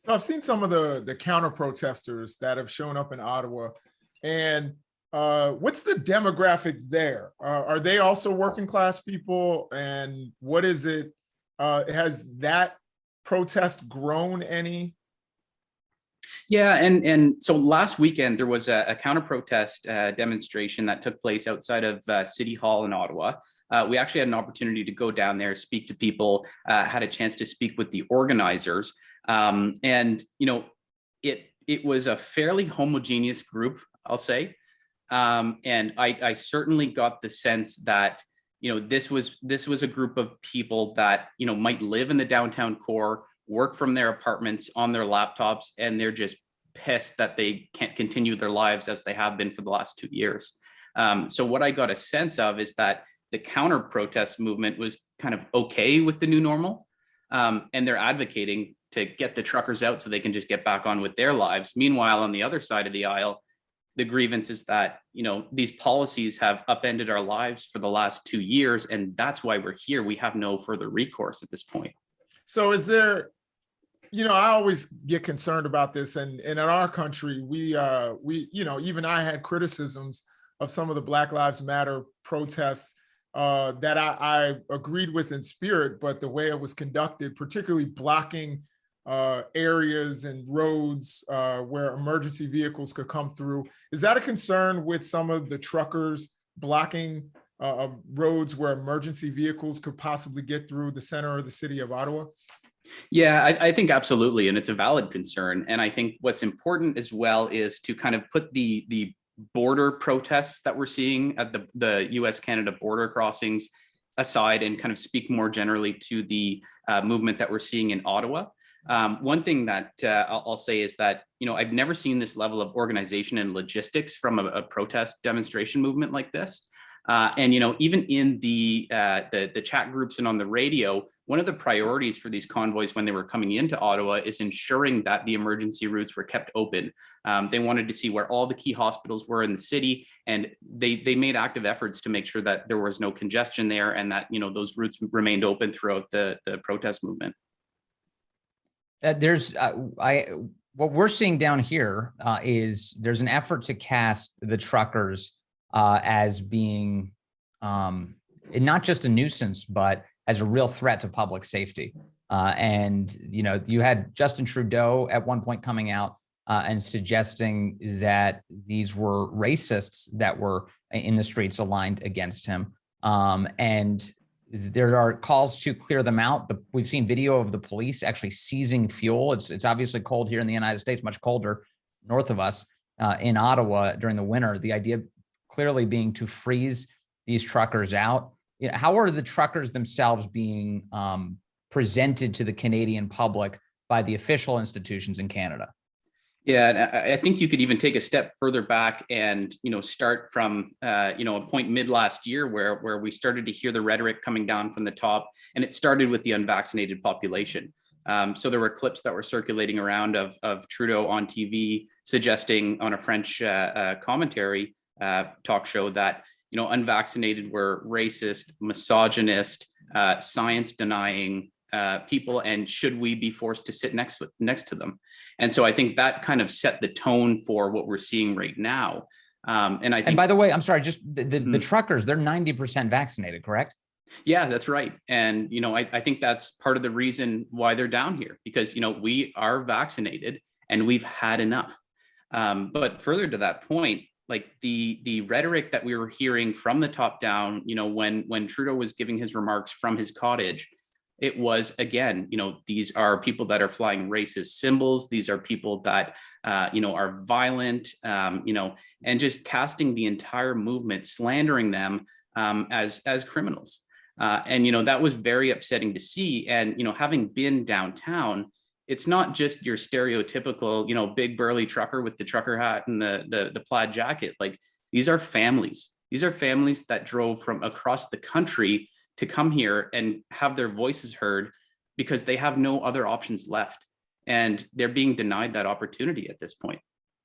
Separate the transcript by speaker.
Speaker 1: So I've seen some of the counter protesters that have shown up in Ottawa, and what's the demographic there? Are they also working class people? And what is it? Has that protest grown any?
Speaker 2: Yeah, and so last weekend there was a counter protest demonstration that took place outside of City Hall in Ottawa. We actually had an opportunity to go down there, speak to people, had a chance to speak with the organizers, and it was a fairly homogeneous group, I'll say, and I certainly got the sense that this was a group of people that might live in the downtown core, work from their apartments on their laptops, and they're just pissed that they can't continue their lives as they have been for the last 2 years. So what I got a sense of is that the counter protest movement was kind of okay with the new normal, and they're advocating to get the truckers out so they can just get back on with their lives. Meanwhile, on the other side of the aisle, the grievance is that these policies have upended our lives for the last 2 years, and that's why we're here. We have no further recourse at this point.
Speaker 1: So is there, I always get concerned about this, and in our country, we even I had criticisms of some of the Black Lives Matter protests that I agreed with in spirit, but the way it was conducted, particularly blocking areas and roads where emergency vehicles could come through. Is that a concern with some of the truckers blocking roads where emergency vehicles could possibly get through the center of the city of Ottawa?
Speaker 2: Yeah, I think absolutely. And it's a valid concern. And I think what's important as well is to kind of put the border protests that we're seeing at the US-Canada border crossings aside and kind of speak more generally to the movement that we're seeing in Ottawa. One thing that I'll say is that, I've never seen this level of organization and logistics from a protest demonstration movement like this. And even in the chat groups and on the radio, one of the priorities for these convoys when they were coming into Ottawa is ensuring that the emergency routes were kept open. They wanted to see where all the key hospitals were in the city, and they made active efforts to make sure that there was no congestion there and that those routes remained open throughout the protest movement.
Speaker 3: What we're seeing down here is there's an effort to cast the truckers as being not just a nuisance, but as a real threat to public safety. And you had Justin Trudeau at one point coming out and suggesting that these were racists that were in the streets aligned against him. And there are calls to clear them out. We've seen video of the police actually seizing fuel. It's obviously cold here in the United States, much colder north of us in Ottawa during the winter. The idea clearly being to freeze these truckers out. How are the truckers themselves being presented to the Canadian public by the official institutions in Canada?
Speaker 2: Yeah, and I think you could even take a step further back and start from a point mid last year where we started to hear the rhetoric coming down from the top, and it started with the unvaccinated population. So there were clips that were circulating around of Trudeau on TV suggesting on a French commentary talk show that unvaccinated were racist, misogynist, science denying people, and should we be forced to sit next to them? And so I think that kind of set the tone for what we're seeing right now. And
Speaker 3: by the way, I'm sorry, just the truckers, they're 90% vaccinated, correct?
Speaker 2: Yeah, that's right. And I think that's part of the reason why they're down here, because we are vaccinated and we've had enough. But further to that point, like the rhetoric that we were hearing from the top down, when Trudeau was giving his remarks from his cottage, it was, again, these are people that are flying racist symbols. These are people that, are violent, and just casting the entire movement, slandering them as criminals. And, that was very upsetting to see. And, having been downtown, it's not just your stereotypical, big burly trucker with the trucker hat and the plaid jacket. Like, these are families. These are families that drove from across the country to come here and have their voices heard because they have no other options left. And they're being denied that opportunity at this point.